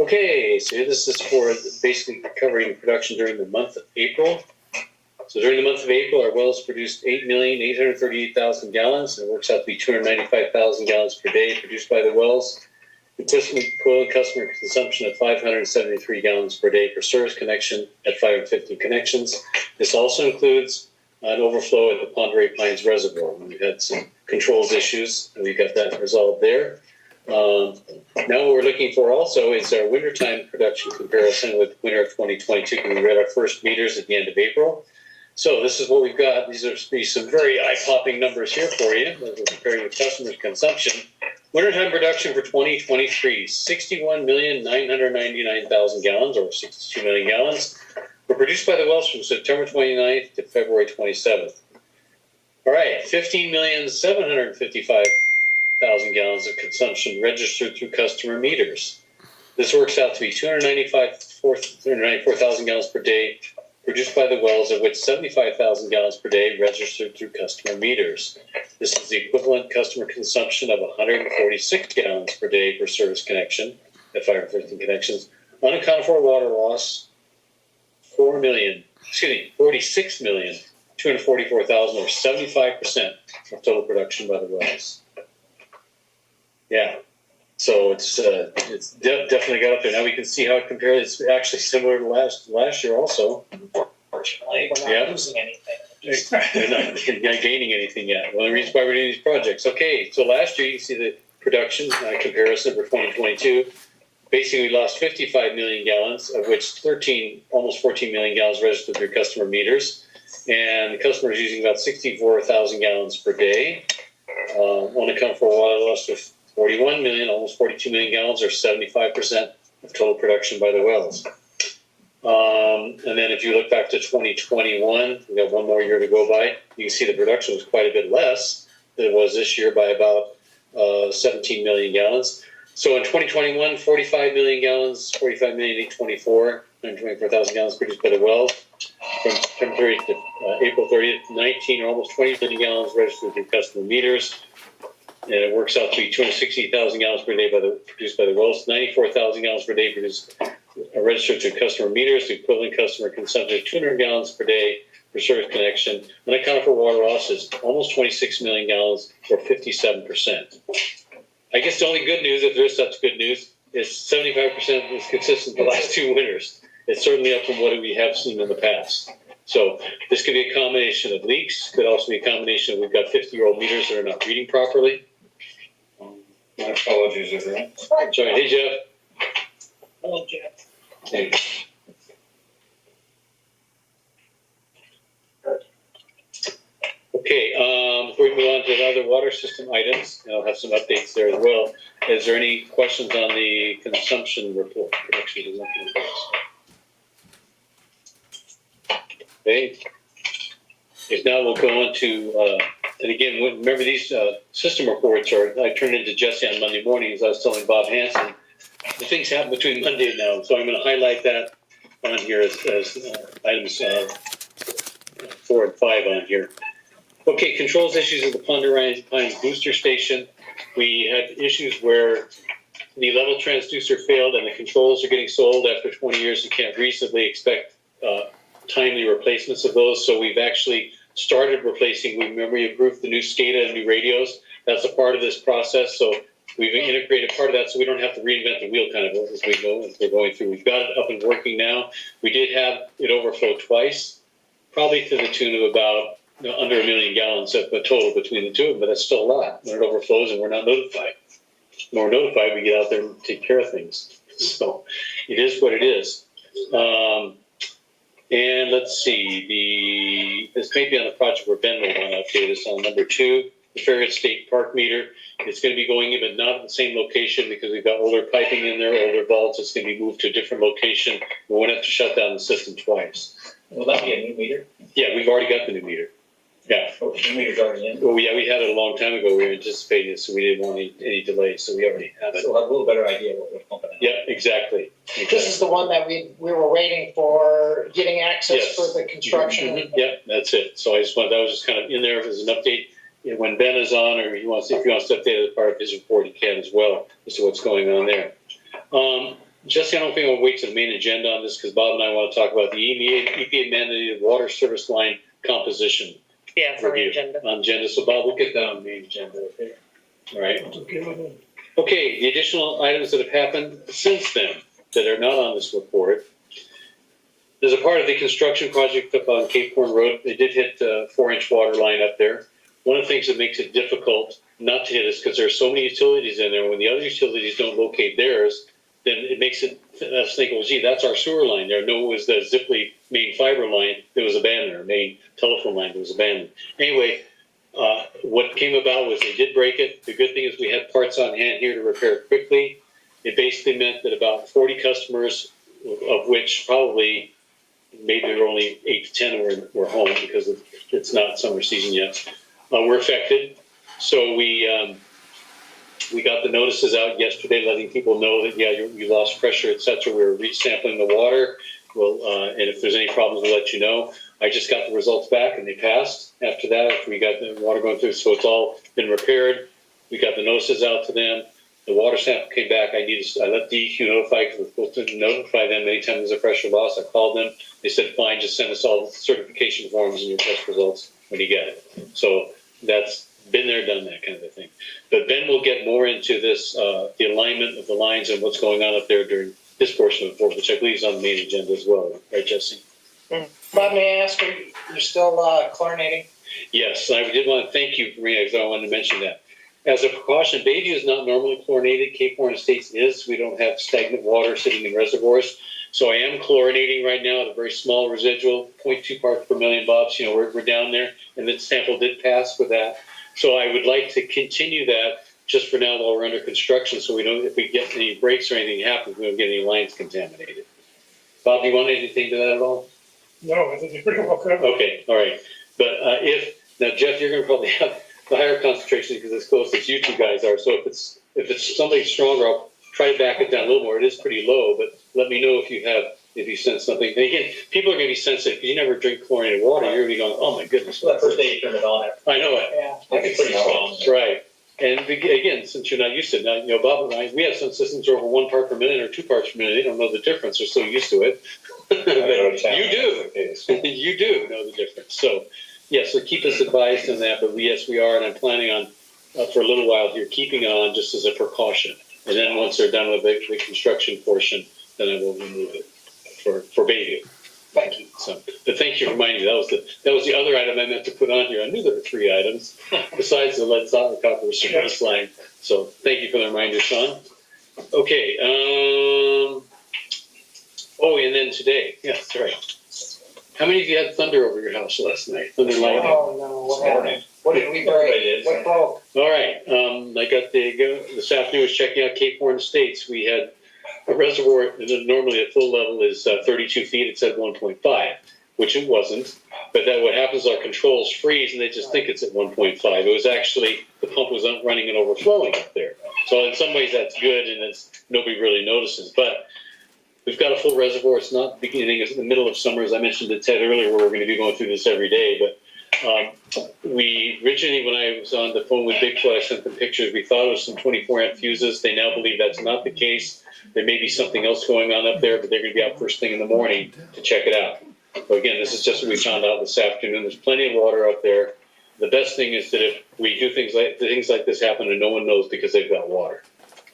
Okay, so this is for basically covering production during the month of April. So during the month of April, our wells produced 8,838,000 gallons, and it works out to be 295,000 gallons per day produced by the wells. Equivalent customer consumption of 573 gallons per day per service connection at 550 connections. This also includes an overflow at the Pend Oreille Pines Reservoir. We've had some controls issues, and we got that resolved there. Now what we're looking for also is our wintertime production comparison with winter of 2022. We read our first meters at the end of April. So this is what we've got. These are some very eye-popping numbers here for you as we're comparing with customers' consumption. Wintertime production for 2023, 61,999,000 gallons, or 62 million gallons, were produced by the wells from September 29th to February 27th. All right, 15,755,000 gallons of consumption registered through customer meters. This works out to be 294,000 gallons per day produced by the wells, of which 75,000 gallons per day registered through customer meters. This is the equivalent customer consumption of 146 gallons per day per service connection at 550 connections. Unaccounted for water loss, 46,244,000, or 75% of total production by the wells. Yeah. So it's definitely got up there. Now we can see how it compares. It's actually similar to last year also. Unfortunately, we're not losing anything. They're not gaining anything yet. One of the reasons why we're doing these projects. Okay, so last year you can see the production comparison for 2022. Basically, we lost 55 million gallons, of which almost 14 million gallons registered through customer meters. And the customer is using about 64,000 gallons per day. Unaccounted for water loss of 41 million, almost 42 million gallons, or 75% of total production by the wells. And then if you look back to 2021, we got one more year to go by, you can see the production was quite a bit less than it was this year by about 17 million gallons. So in 2021, 45 million gallons, 45,824,000 gallons produced by the wells. From September 30th to April 30th, 19 or almost 20 million gallons registered through customer meters. And it works out to be 260,000 gallons per day produced by the wells. 94,000 gallons per day registered through customer meters. The equivalent customer consumption of 200 gallons per day per service connection. Unaccounted for water loss is almost 26 million gallons, or 57%. I guess the only good news, if there is such good news, is 75% is consistent the last two winters. It's certainly up from what we have seen in the past. So this could be a combination of leaks. Could also be a combination of we've got 50-year-old meters that are not reading properly. My apologies, everyone. Sorry. Hey, Jeff. Hello, Jeff. Hey. Okay, before we move on to the other water system items, I'll have some updates there as well. Is there any questions on the consumption report? Production consumption reports? Okay. If not, we'll go on to, and again, remember these system reports I turned into Jesse on Monday mornings. I was telling Bob Hansen, the things happen between Monday and now, so I'm going to highlight that on here as items 4 and 5 on here. Okay, controls issues at the Pend Oreille Pines booster station. We had issues where the level transducer failed and the controls are getting sold after 20 years. You can't reasonably expect timely replacements of those, so we've actually started replacing. Remember, we approved the new SCADA and new radios. That's a part of this process, so we've integrated part of that so we don't have to reinvent the wheel kind of as we go, as we're going through. We've got it up and working now. We did have it overflow twice, probably to the tune of about under 1 million gallons of a total between the two of them, but that's still a lot when it overflows and we're not notified. When we're notified, we get out there and take care of things. So it is what it is. And let's see, this may be on the project where Ben will want to update us on number 2, the Farragut State Park meter. It's going to be going in, but not at the same location because we've got older piping in there, older vaults. It's going to be moved to a different location. We won't have to shut down the system twice. Will that be a new meter? Yeah, we've already got the new meter. Yeah. Oh, the meter's already in? Well, yeah, we had it a long time ago. We were anticipating it, so we didn't want any delays, so we already have it. So we'll have a little better idea what we're pumping out. Yeah, exactly. This is the one that we were waiting for getting access Yes. for the construction. Mm-hmm. Yeah, that's it. So I just wanted, that was just kind of in there as an update. When Ben is on, or if he wants to update it as part of his report, he can as well as to what's going on there. Jesse, I don't think I'll wait to the main agenda on this because Bob and I want to talk about the EPA mandated water service line composition Yeah, for the review agenda. on agenda. So Bob, we'll get that on the main agenda. Okay. All right. Okay, the additional items that have happened since then that are not on this report. There's a part of the construction project up on Cape Horn Road. They did hit a 4-inch water line up there. One of the things that makes it difficult not to hit is because there's so many utilities in there. When the other utilities don't locate theirs, then it makes it, us think, well, gee, that's our sewer line there. No, it was the Ziply main fiber line that was abandoned, or main telephone line that was abandoned. Anyway, what came about was they did break it. The good thing is we had parts on hand here to repair it quickly. It basically meant that about 40 customers, of which probably maybe there were only 8 to 10 were home because it's not summer season yet, were affected. So we got the notices out yesterday letting people know that, yeah, you lost pressure, et cetera. We were resampling the water. And if there's any problems, we'll let you know. I just got the results back and they passed after that. After we got the water going through, so it's all been repaired. We got the notices out to them. The water sample came back. I let DEQ notify because we're supposed to notify them anytime there's a pressure loss. I called them. They said, fine, just send us all the certification forms and your test results when you get it. So that's been there, done that kind of a thing. But Ben will get more into this, the alignment of the lines and what's going on up there during this portion of the report, which I believe is on the main agenda as well. Right, Jesse? Bob, may I ask, are you still chlorinating? Yes, I did want to thank you, Marina, because I wanted to mention that. As a precaution, Bayview is not normally chlorinated. Cape Horn Estates is. We don't have stagnant water sitting in reservoirs. So I am chlorinating right now at a very small residual, 0.2 parts per million, Bobs. You know, we're down there, and the sample did pass with that. So I would like to continue that just for now while we're under construction, so we don't, if we get any breaks or anything happens, we don't get any lines contaminated. Bob, do you want anything to that at all? No, I think you're pretty well covered. Okay, all right. But now Jeff, you're going to probably have the higher concentration because it's close as you two guys are. So if it's something stronger, I'll try to back it down a little more. It is pretty low, but let me know if you sense something. And again, people are going to be sensitive because you never drink chlorinated water. You're going to be going, oh my goodness. Well, that first day you turn it on, I know it. Yeah. it's pretty strong. Right. And again, since you're not used to it, now, you know, Bob and I, we have some systems that are over 1 part per minute or 2 parts per minute. They don't know the difference. They're so used to it. But you do. You do know the difference. So, yes, so keep us advised on that. But yes, we are, and I'm planning on, for a little while here, keeping it on just as a precaution. And then once they're done with the construction portion, then I will remove it for Bayview. Thank you. So, but thank you for reminding me. That was the other item I meant to put on here. I knew there were 3 items besides the lead solid copper service line. So thank you for the reminder, Sean. Okay. And then today, yeah, that's right. How many of you had thunder over your house last night? Thunder lightning. Oh, no, what happened? What did we break? What broke? All right. I got this afternoon. I was checking out Cape Horn Estates. We had a reservoir that normally at full level is 32 feet. It said 1.5, which it wasn't. But then what happens is our controls freeze and they just think it's at 1.5. It was actually, the pump was running and overflowing up there. So in some ways that's good and nobody really notices. But we've got a full reservoir. It's not the beginning, it's in the middle of summer, as I mentioned to Ted earlier, where we're going to be going through this every day. But we originally, when I was on the phone with Bigfoot, I sent them pictures. We thought it was some 24-amp fuses. They now believe that's not the case. There may be something else going on up there, but they're going to be out first thing in the morning to check it out. But again, this is just what we found out this afternoon. There's plenty of water up there. The best thing is that if we do things like this happen and no one knows because they've got water.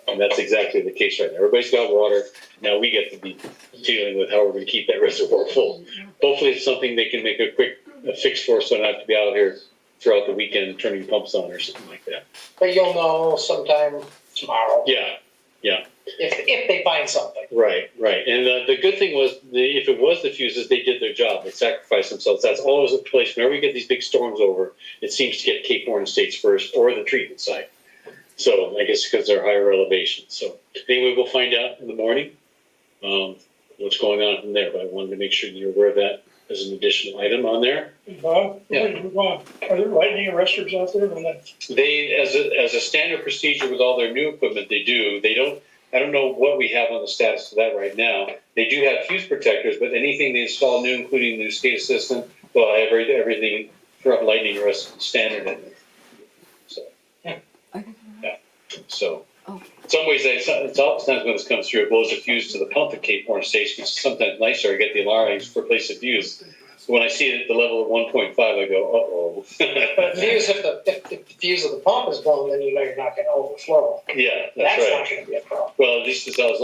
And that's exactly the case right now. Everybody's got water. Now we get to be dealing with how we're going to keep that reservoir full. Hopefully it's something they can make a quick fix for so I don't have to be out here throughout the weekend turning pumps on or something like that. But you'll know sometime tomorrow. Yeah. If they find something. Right. And the good thing was, if it was the fuses, they did their job. They sacrificed themselves. That's always a place. Whenever we get these big storms over, it seems to get Cape Horn Estates first or the treatment site. So I guess because they're higher elevation. So anyway, we'll find out in the morning what's going on from there. But I wanted to make sure you're aware of that as an additional item on there. Bob, Yeah. are there lightning arresters out there? They, as a standard procedure with all their new equipment, they do. They don't. I don't know what we have on the status of that right now. They do have fuse protectors, but anything they install new, including the new SCADA system, will have everything for lightning arrest standard in it. So, yeah. So, Okay. some ways, it's sometimes when this comes through, it blows a fuse to the pump at Cape Horn Station, which is sometimes nicer. I get the alarm, I just replace the fuse. So when I see it at the level of 1.5, I go, uh-oh. But fuse, if the fuse of the pump is blown, then you know you're not gonna overflow. Yeah, that's That's right. not gonna be a problem. Well, at least as I was